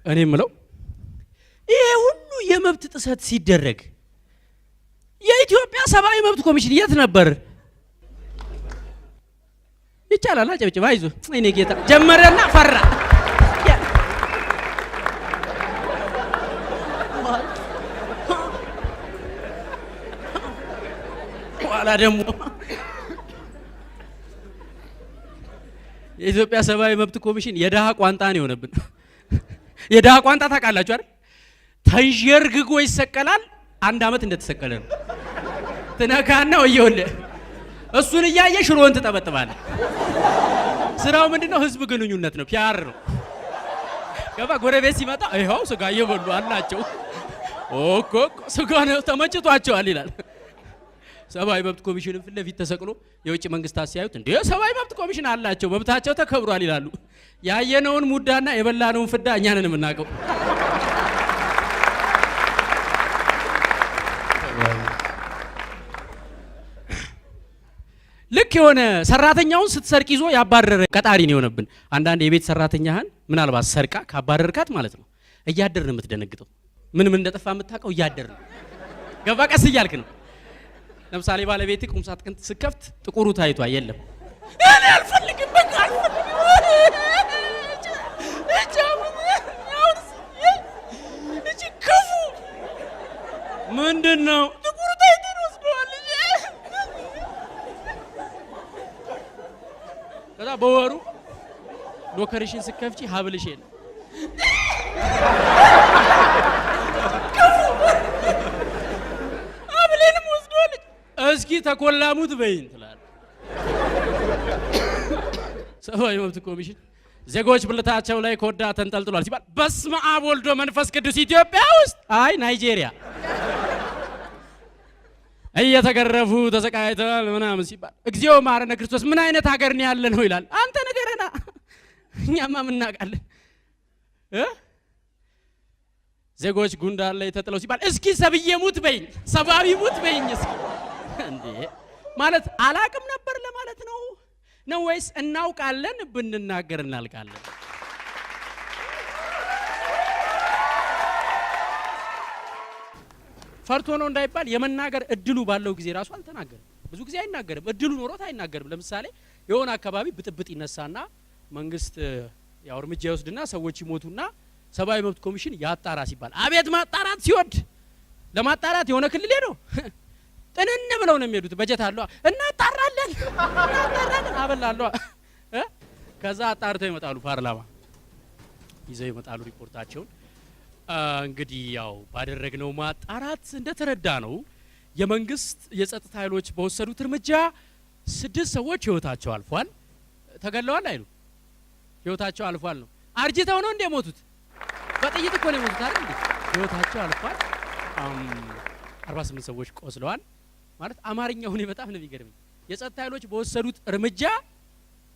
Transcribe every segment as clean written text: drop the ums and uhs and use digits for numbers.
እኔ ምለው ይሄ ሁሉ የመብት ጥሰት ሲደረግ የኢትዮጵያ ሰብአዊ መብት ኮሚሽን የት ነበር? ይቻላል አጨብጭባ አይዞ እኔ ጌታ ጀመረና ፈራ ዋላ ደግሞ የኢትዮጵያ ሰብአዊ መብት ኮሚሽን የደሃ ቋንጣ ነው የሆነብን። የደሃ ቋንጣ ታውቃላችሁ አይደል? ተንዠርግጎ ይሰቀላል። 1 አመት እንደተሰቀለ ነው። ትነካና ወየውለ እሱን እያየ ሽሮን ትጠበጥባለህ። ስራው ምንድነው? ህዝብ ግንኙነት ነው፣ ፒአር ነው። ገባ ጎረቤት ሲመጣ ይሄው ስጋ እየበሉ አላቸው ኦኮ ስጋ ነው ተመጭቷቸዋል ይላል። ሰብአዊ መብት ኮሚሽን ፊት ለፊት ተሰቅሎ የውጭ መንግስታት ሲያዩት እንዴ ሰብአዊ መብት ኮሚሽን አላቸው መብታቸው ተከብሯል ይላሉ። ያየነውን ሙዳና የበላነውን ፍዳ እኛ ነን የምናውቀው። ልክ የሆነ ሰራተኛውን ስትሰርቅ ይዞ ያባረረ ቀጣሪ ነው የሆነብን። አንዳንድ የቤት ሰራተኛህን ምናልባት ሰርቃ ካባረርካት ማለት ነው እያደር ነው የምትደነግጠው። ምን እንደጠፋ የምታውቀው እያደር ነው። ገባ ቀስ እያልክ ነው። ለምሳሌ ባለቤት ቁም ሳጥን ስከፍት ጥቁሩ ታይቷ የለም እኔ አልፈልግም በቃ እቺ ክፉ ምንድነው ጥቁሩ ታይቶ ወስደዋል። ከዛ በወሩ ሎከርሽን ስከፍቺ ሀብልሽ የለም እስኪ ተኮላሙት በይን ትላል። ሰብአዊ መብት ኮሚሽን ዜጎች ብልታቸው ላይ ኮዳ ተንጠልጥሏል ሲባል በስመ አብ ወልዶ መንፈስ ቅዱስ ኢትዮጵያ ውስጥ አይ ናይጄሪያ እየተገረፉ ተሰቃይተዋል ምናምን ሲባል እግዚኦ ማረነ ክርስቶስ ምን አይነት ሀገር ነው ያለ ነው ይላል። አንተ ነገረና እኛማ ምን እናውቃለን? ዜጎች ጉንዳን ላይ ተጥለው ሲባል እስኪ ሰብዬ ሙት በይኝ ሰብአዊ ሙት በይኝ እስኪ እንዴ ማለት አላቅም ነበር ለማለት ነው ወይስ እናውቃለን ብንናገር እናልቃለን? ፈርቶ ነው እንዳይባል የመናገር እድሉ ባለው ጊዜ ራሱ አልተናገርም። ብዙ ጊዜ አይናገርም፣ እድሉ ኖሮት አይናገርም። ለምሳሌ የሆነ አካባቢ ብጥብጥ ይነሳና መንግስት ያው እርምጃ ይወስድና ሰዎች ይሞቱና ሰብአዊ መብት ኮሚሽን ያጣራ ሲባል አቤት ማጣራት ሲወድ ለማጣራት የሆነ ክልል ሄዶ ጥንን ብለው ነው የሚሄዱት። በጀት አለው እናጣራለን አበላለሁ። ከዛ አጣርተው ይመጣሉ፣ ፓርላማ ይዘው ይመጣሉ ሪፖርታቸውን። እንግዲህ ያው ባደረግነው ማጣራት እንደተረዳ ነው የመንግስት የጸጥታ ኃይሎች በወሰዱት እርምጃ 6 ሰዎች ህይወታቸው አልፏል። ተገለዋል አይሉ ህይወታቸው አልፏል ነው። አርጅተው ነው እንደ ሞቱት? በጥይት እኮ ነው የሞቱት አይደል? ህይወታቸው አልፏል። 48 ሰዎች ቆስለዋል። ማለት አማርኛው ነው በጣም ነው የሚገርመኝ። የጸጥታ ኃይሎች በወሰዱት እርምጃ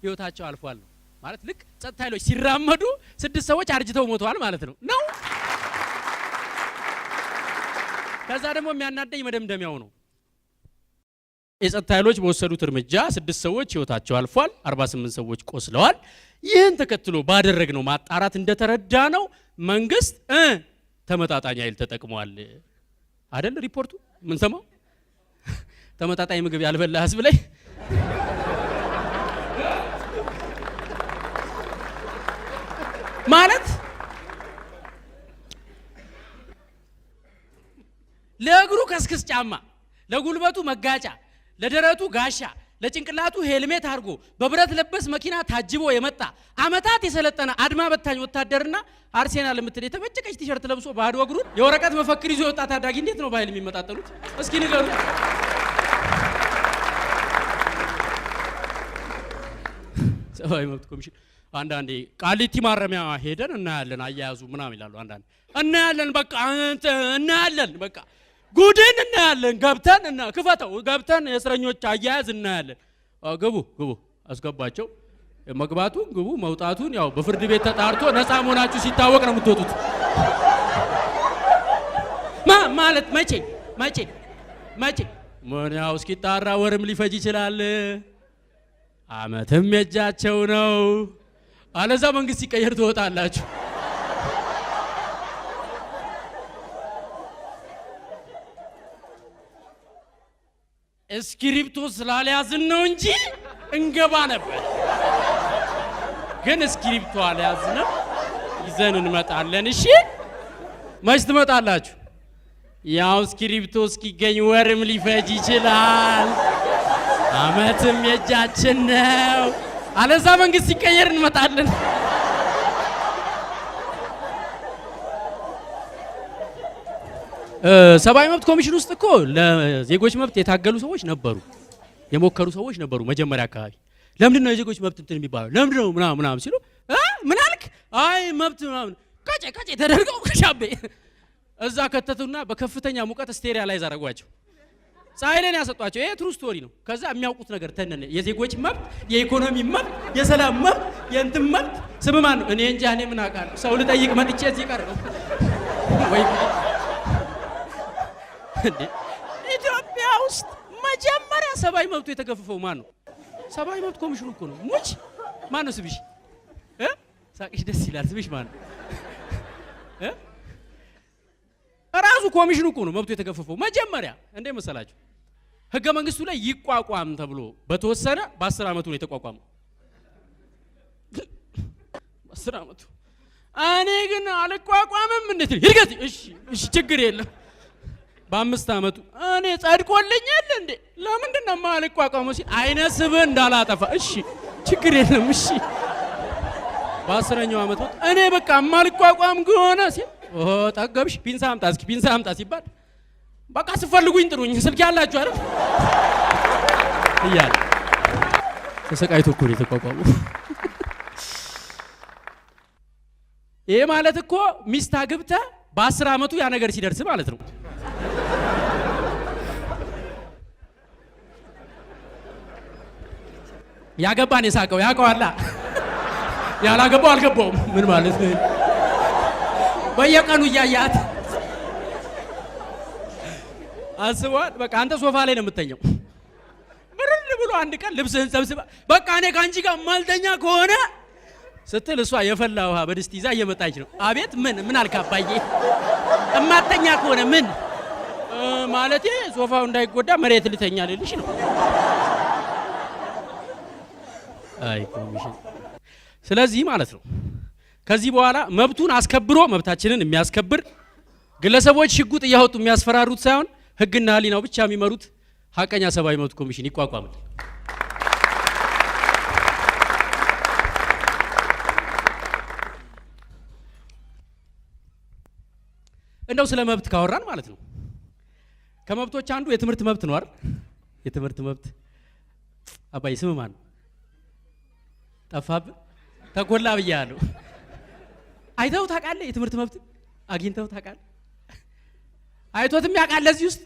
ህይወታቸው አልፏል ነው ማለት ልክ ጸጥታ ኃይሎች ሲራመዱ 6 ሰዎች አርጅተው ሞተዋል ማለት ነው። ከዛ ደግሞ የሚያናደኝ መደምደሚያው ነው። የጸጥታ ኃይሎች በወሰዱት እርምጃ 6 ሰዎች ህይወታቸው አልፏል፣ 48 ሰዎች ቆስለዋል። ይህን ተከትሎ ባደረግነው ማጣራት እንደተረዳ ነው መንግስት ተመጣጣኝ ኃይል ተጠቅሟል አይደል? ሪፖርቱ ምን ሰማው? ተመጣጣኝ ምግብ ያልበላ ህዝብ ላይ ማለት ለእግሩ ከስክስ ጫማ፣ ለጉልበቱ መጋጫ፣ ለደረቱ ጋሻ፣ ለጭንቅላቱ ሄልሜት አድርጎ በብረት ለበስ መኪና ታጅቦ የመጣ አመታት የሰለጠነ አድማ በታኝ ወታደርና አርሴናል የምትል የተመጨቀች ቲሸርት ለብሶ ባዶ እግሩን የወረቀት መፈክር ይዞ የወጣ ታዳጊ እንዴት ነው ባይል የሚመጣጠሉት? እስኪ ንገሩ። ሰብአዊ መብት ኮሚሽን አንዳንዴ ቃሊቲ ማረሚያ ሄደን እናያለን አያያዙ ምናምን ይላሉ። አንዳንዴ እናያለን በቃ እናያለን በቃ ጉድን እናያለን ገብተን እና ክፈተው ገብተን የእስረኞች አያያዝ እናያለን። ግቡ አስገባቸው። መግባቱን ግቡ መውጣቱን ያው በፍርድ ቤት ተጣርቶ ነፃ መሆናችሁ ሲታወቅ ነው የምትወጡት። ማለት መቼ ምን ያው እስኪጣራ ወርም ሊፈጅ ይችላል፣ አመትም የእጃቸው ነው። አለዛ መንግስት ሲቀየር ትወጣላችሁ። እስክሪፕቶ ስላልያዝን ነው እንጂ እንገባ ነበር። ግን እስክሪፕቶ አልያዝንም፣ ይዘን እንመጣለን። እሺ መች ትመጣላችሁ? ያው እስክሪፕቶ እስኪገኝ ወርም ሊፈጅ ይችላል፣ አመትም የእጃችን ነው። አለዛ መንግስት ሲቀየር እንመጣለን። ሰብአዊ መብት ኮሚሽን ውስጥ እኮ ለዜጎች መብት የታገሉ ሰዎች ነበሩ፣ የሞከሩ ሰዎች ነበሩ። መጀመሪያ አካባቢ ለምንድን ነው የዜጎች መብት እንትን የሚባለው ለምንድን ነው ምናምን ሲሉ ምን አልክ? አይ መብት ምናምን ቀጨ ተደርገው ከሻቤ እዛ ከተቱና በከፍተኛ ሙቀት ስቴሪላይዝ አደረጓቸው። ፀሐይ ላይ ያሰጧቸው። ይሄ ትሩ ስቶሪ ነው። ከዛ የሚያውቁት ነገር ተነነ። የዜጎች መብት፣ የኢኮኖሚ መብት፣ የሰላም መብት፣ የእንትን መብት ስም ማን ነው? እኔ እንጃ። እኔ ምን አውቃለሁ? ሰው ልጠይቅ መጥቼ እዚህ ቀር ነው ወይ? ኢትዮጵያ ውስጥ መጀመሪያ ሰብአዊ መብቱ የተገፈፈው ማን ነው? ሰብአዊ መብት ኮሚሽኑ እኮ ነው። ሙች ማን ነው ስብሽ? ሳቅሽ ደስ ይላል። ስብሽ ማን ነው? ራሱ ኮሚሽኑ እኮ ነው መብቱ የተገፈፈው መጀመሪያ። እንዴ መሰላችሁ? ህገ መንግስቱ ላይ ይቋቋም ተብሎ በተወሰነ በ10 አመቱ ነው የተቋቋመው። በ10 አመቱ እኔ ግን አልቋቋምም እንዴት ይርገት? እሺ ችግር የለም። በ5 አመቱ እኔ ጸድቆልኛል እንዴ ለምንድን ነው የማልቋቋመው ሲል አይነ ስብህ እንዳላጠፋ እሺ ችግር የለም እሺ። በ10ኛው አመት እኔ በቃ የማልቋቋም ከሆነ ሲል ጠገብሽ ፒንሳ አምጣ እስኪ ፒንሳ አምጣ ሲባል በቃ ስፈልጉኝ ጥሩኝ ስልክ ያላችሁ አይደል እያለ ተሰቃይቶ እኮ ነው የተቋቋመው። ይሄ ማለት እኮ ሚስት አግብተህ በ10 አመቱ ያ ነገር ሲደርስ ማለት ነው። ያገባን የሳቀው ያውቀዋላ፣ ያላገባው አልገባውም። ምን ማለት ነው? በየቀኑ እያያት አስቧት። በቃ አንተ ሶፋ ላይ ነው የምተኛው። ምርል ብሎ አንድ ቀን ልብስህን ሰብስባ በቃ እኔ ካንቺ ጋር ማልተኛ ከሆነ ስትል እሷ የፈላ ውሃ በድስት ይዛ እየመጣች ነው። አቤት ምን አልክ አባዬ? እማተኛ ከሆነ ምን ማለቴ ሶፋው እንዳይጎዳ መሬት ልተኛ ልልሽ ነው። አይ ኮሚሽን። ስለዚህ ማለት ነው ከዚህ በኋላ መብቱን አስከብሮ መብታችንን የሚያስከብር ግለሰቦች ሽጉጥ እያወጡ የሚያስፈራሩት ሳይሆን ህግና ህሊናው ብቻ የሚመሩት ሀቀኛ ሰብአዊ መብት ኮሚሽን ይቋቋማል። እንደው ስለ መብት ካወራን ማለት ነው ከመብቶች አንዱ የትምህርት መብት ነው አይደል? የትምህርት መብት አባይ ስም ማን ነው? ጠፋብህ? ተጎላ ብያለሁ። አይተው ታውቃለህ? የትምህርት መብት አግኝተው ታውቃለህ? አይቶትም ያውቃል ለዚህ ውስጥ።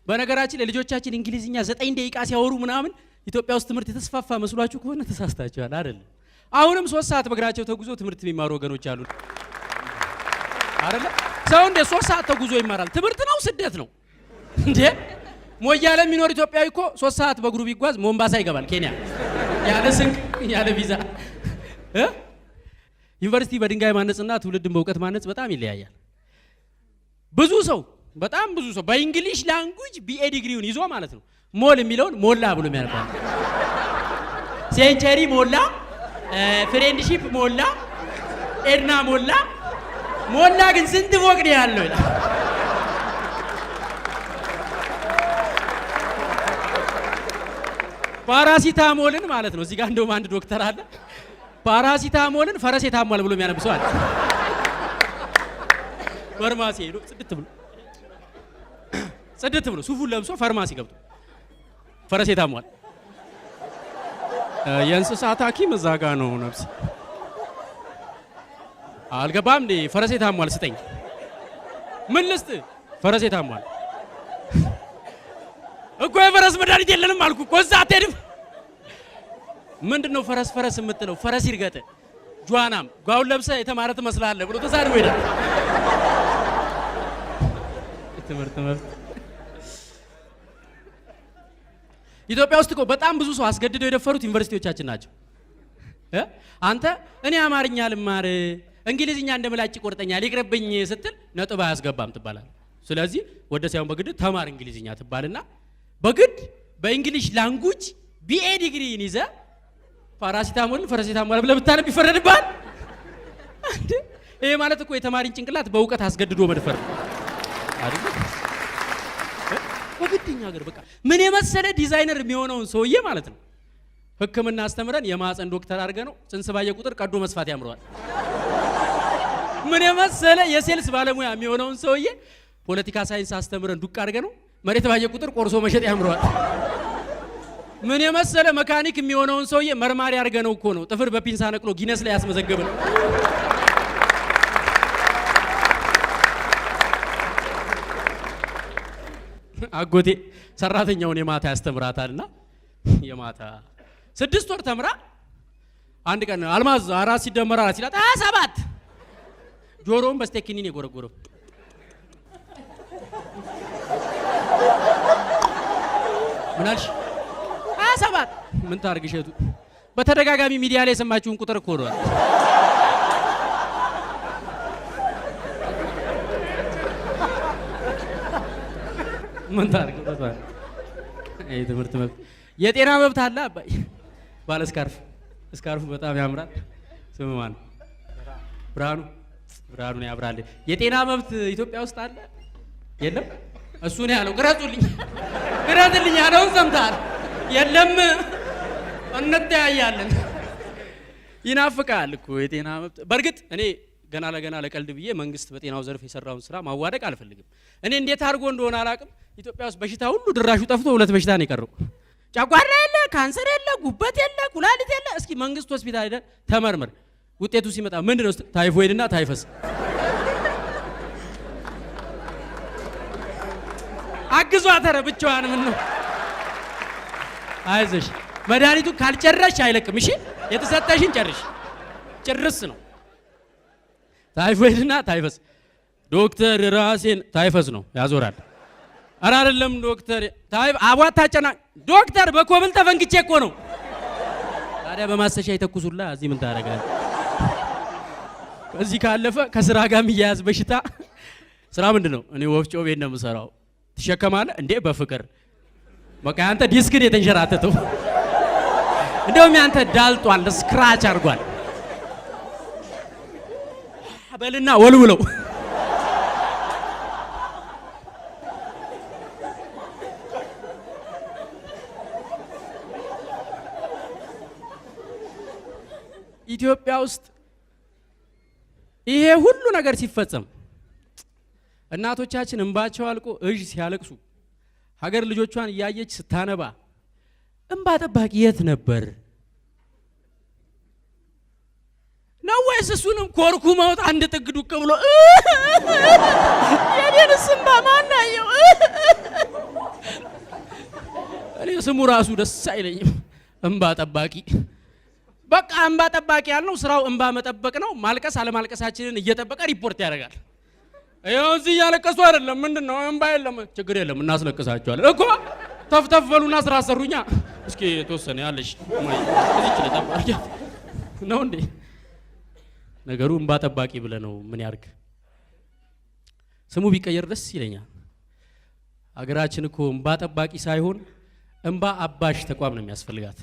በነገራችን ለልጆቻችን እንግሊዝኛ 9 ደቂቃ ሲያወሩ ምናምን ኢትዮጵያ ውስጥ ትምህርት የተስፋፋ መስሏችሁ ከሆነ ተሳስታችኋል። አይደለም። አሁንም 3 ሰዓት በእግራቸው ተጉዞ ትምህርት የሚማሩ ወገኖች አሉ አይደለ? ሰው እንደ 3 ሰዓት ተጉዞ ይማራል? ትምህርት ነው ስደት ነው እንዴ? ሞያሌ የሚኖር ኢትዮጵያዊ እኮ 3 ሰዓት በእግሩ ቢጓዝ ሞምባሳ ይገባል ኬንያ፣ ያለ ስንቅ ያለ ቪዛ። ዩኒቨርሲቲ በድንጋይ ማነጽና ትውልድን በእውቀት ማነጽ በጣም ይለያያል። በጣም ብዙ ሰው በእንግሊሽ ላንጉጅ ቢኤ ዲግሪውን ይዞ ማለት ነው ሞል የሚለውን ሞላ ብሎ የሚያነባው፣ ሴንቸሪ ሞላ፣ ፍሬንድሺፕ ሞላ፣ ኤድና ሞላ ግን ስንት ፎቅ ነው ያለው ይላል። ፓራሲታሞልን ማለት ነው እዚህ ጋር እንደውም አንድ ዶክተር አለ ፓራሲታሞልን ፈረስ የታሟል ብሎ የሚያነብሰው አለ። ፋርማሲ ሄዶ ጽድት ብሎ ሱፉን ለብሶ ፋርማሲ ገብቶ ፈረስ የታሟል። የእንስሳት ሐኪም እዛ ጋር ነው ነብስ አልገባም እንዴ? ፈረስ የታሟል ስጠኝ። ምን ልስጥ? ፈረስ የታሟል እኮ የፈረስ መድኃኒት የለንም አልኩ እኮ እዛ አትሄድም። ምንድነው ፈረስ የምትለው? ፈረስ ይርገጥ ጇናም ጓውን ለብሰ የተማረ ትመስላለህ ብሎ ተሳድቦ ሄዳል። ትምህርት መብት ኢትዮጵያ ውስጥ እኮ በጣም ብዙ ሰው አስገድደው የደፈሩት ዩኒቨርሲቲዎቻችን ናቸው። አንተ እኔ አማርኛ ልማር እንግሊዝኛ እንደምላጭ ቆርጠኛል ይቅርብኝ ስትል ነጥብ አያስገባም ትባላል። ስለዚህ ወደ ሳይሆን በግድ ተማር እንግሊዝኛ ትባልና በግድ በእንግሊሽ ላንጉጅ ቢኤ ዲግሪን ይዘ ፓራሲታሞል ብለህ ብታነብ ይፈረድብሃል። ይሄ ማለት እኮ የተማሪን ጭንቅላት በእውቀት አስገድዶ መድፈር አይደል? በግድኛ ሀገር በቃ ምን የመሰለ ዲዛይነር የሚሆነውን ሰውዬ ማለት ነው ሕክምና አስተምረን የማህፀን ዶክተር አድርገ ነው ጽንስ ባየ ቁጥር ቀዶ መስፋት ያምረዋል። ምን የመሰለ የሴልስ ባለሙያ የሚሆነውን ሰውዬ ፖለቲካ ሳይንስ አስተምረን ዱቅ አድርገ ነው መሬት ባየ ቁጥር ቆርሶ መሸጥ ያምረዋል። ምን የመሰለ መካኒክ የሚሆነውን ሰውዬ መርማሪ አድርገ ነው እኮ ነው ጥፍር በፒንሳ ነቅሎ ጊነስ ላይ ያስመዘገበ ነው። አጎቴ ሰራተኛውን የማታ ያስተምራታልና የማታ 6 ወር ተምራ አንድ ቀን አልማዝ 4 ሲደመር 4 ሲላት 7 ጆሮውን በስቴኪኒን የጎረጎረው ምናልሽ 27 ምን ታርግ ሸቱ በተደጋጋሚ ሚዲያ ላይ የሰማችሁን ቁጥር እኮ ነው። ምን ታርግ ተባለ አይ ትምህርት መብት የጤና መብት አለ አባይ ባለ ስካርፉ በጣም ያምራል። ስሙ ማን? ብርሃኑ ነው ያብራል። የጤና መብት ኢትዮጵያ ውስጥ አለ የለም? እሱ ነው ያለው። ግረጥልኝ ያለውን ሰምተሃል? የለም እንተያያለን። ይናፍቃል እኮ የጤና መብት። በርግጥ እኔ ገና ለቀልድ ብዬ መንግስት በጤናው ዘርፍ የሰራውን ስራ ማዋደቅ አልፈልግም። እኔ እንዴት አድርጎ እንደሆነ አላቅም ኢትዮጵያ ውስጥ በሽታ ሁሉ ድራሹ ጠፍቶ 2 በሽታ ነው የቀረው። ጨጓራ የለ፣ ካንሰር የለ፣ ጉበት የለ፣ ኩላሊት የለ። እስኪ መንግስት ሆስፒታል ሄደ ተመርመር። ውጤቱ ሲመጣ ምንድነው? ታይፎይድና ታይፈስ። አግዟት ኧረ ብቻዋን ምን ነው? አይዞሽ መድኃኒቱ ካልጨረሽ አይለቅም። እሺ የተሰጠሽን ጭርስ ነው። ታይፎይድና ታይፈስ። ዶክተር ራሴን ታይፈስ ነው ያዞራል። ኧረ አይደለም ዶክተር አቧታ ጨና ዶክተር በኮብል ተፈንክቼ እኮ ነው። ታዲያ በማሰሻ ይተኩሱላ። እዚህ ምን ታረጋለህ? ከዚህ ካለፈ ከስራ ጋር የሚያያዝ በሽታ ስራ ምንድነው? እኔ ወፍጮ ቤት ነው የምሰራው። ትሸከማለህ እንዴ? በፍቅር በቃ አንተ ዲስክን የተንሸራተተው እንደውም ያንተ ዳልጧል፣ ስክራች አድርጓል። በልና ወልውለው ኢትዮጵያ ውስጥ ይሄ ሁሉ ነገር ሲፈጸም እናቶቻችን እንባቸው አልቆ እጅ ሲያለቅሱ ሀገር ልጆቿን እያየች ስታነባ እንባ ጠባቂ የት ነበር ነው? ወይስ እሱንም ኮርኩመውት አንድ ጥግ ዱቅ ብሎ የኔንስ እንባ ማን አየው? እኔ ስሙ ራሱ ደስ አይለኝም። እንባ ጠባቂ በቃ እንባ ጠባቂ ያልነው ስራው እንባ መጠበቅ ነው። ማልቀስ አለማልቀሳችንን እየጠበቀ ሪፖርት ያደርጋል። ይኸው እዚህ ያለቀሱ አይደለም ምንድነው? እንባ የለም ችግር የለም እናስለቅሳቸዋለን እኮ ተፍተፍ በሉና ስራ ሰሩኛ። እስኪ ተወሰነ ያለሽ ማይ እዚህ ለጠባቂ ነው እንዴ? ነገሩ እንባ ጠባቂ ብለ ነው። ምን ያርግ? ስሙ ቢቀየር ደስ ይለኛል። አገራችን እኮ እንባ ጠባቂ ሳይሆን እንባ አባሽ ተቋም ነው የሚያስፈልጋት።